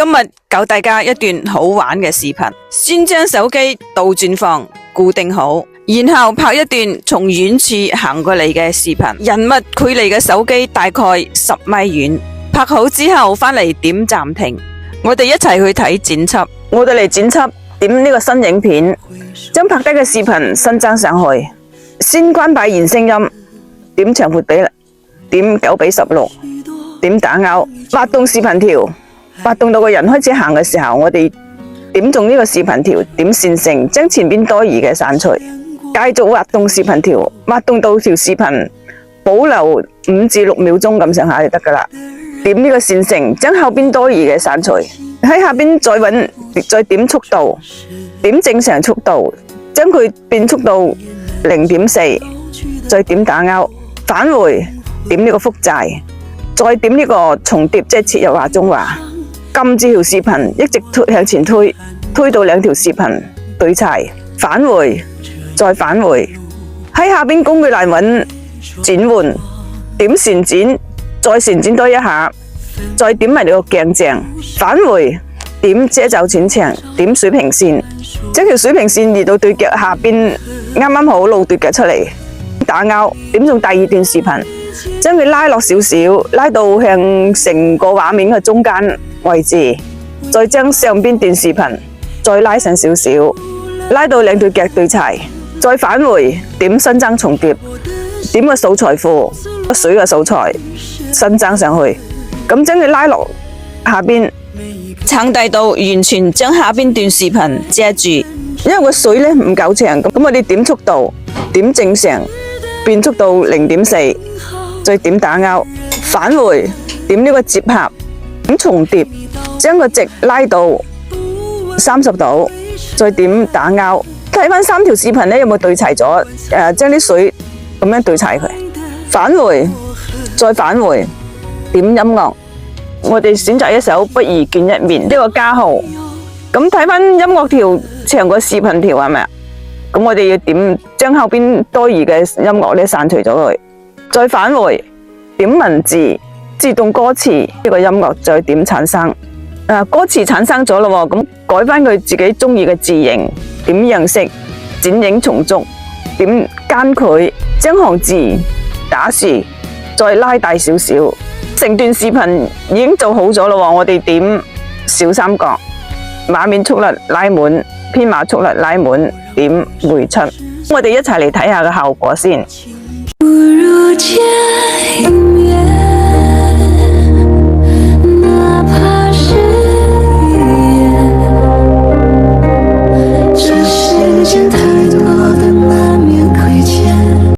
今日教大家一段好玩嘅視頻，先將手機倒轉放，固定好，然後拍一段從遠處行過嚟嘅視頻，人物距離嘅手機大概10米遠。拍好之後返嚟點暫停，我哋一齊去睇剪輯。我哋嚟剪輯，點呢個新影片，將拍低嘅視頻新增上去。先關閉原聲音，點長闊比例，點9:16，點打勾，滑動視頻條。滑動到個人開始行嘅時候，我哋點中呢個視頻條，點線性，將前邊多餘嘅刪除。繼續滑動視頻條，滑動到條視頻保留5至6秒鐘咁上下就得噶啦。點呢個線性，將後邊多餘嘅刪除。喺下邊再點速度，點正常速度，將佢變速到0.4，再點打勾，返回點呢個複製，再點呢個重疊，即係切入畫中畫。撳住條視頻，一直向前推，推到2條視頻對齊，返回，再返回。喺下邊工具欄揾剪換，點旋剪，再旋剪多一下，再點埋呢個鏡像，返回，點遮罩轉場，點水平線，將條水平線移到對腳下邊，啱啱好露對腳出嚟。打勾，點中第2段視頻，將佢拉落少少，拉到向成個畫面嘅中間位置，再將上邊段視頻再拉上少少，拉到2對腳對齊，再返回，點新增重疊，點個素材庫，水嘅素材新增上去，咁將佢拉落下邊，撐大到完全將下邊段視頻遮住，因為個水呢唔夠長，咁我哋點速度，點正常，變速到0.4，再點打勾，返回，點呢個接合，點重疊，將個值拉到30度，再點打勾。睇翻3條視頻呢，有冇對齊咗？將啲水咁樣對齊佢，返回，再返回，點音樂。我哋選擇一首《不如見一面》呢個加號。咁睇翻音樂條長過視頻條係咪啊？咁我哋要點將後邊多餘嘅音樂呢刪除咗佢，再返回，點文字，自動歌詞呢個音樂再點產生。歌詞產生咗咯，咁改翻佢自己中意嘅字形，點樣式，剪影重組，點間距，將行字打豎，再拉大少少。成段視頻已經做好咗咯，我哋點小三角，畫面速率拉滿，編碼速率拉滿，點回出。我哋一齊嚟睇下個效果先。不如見一面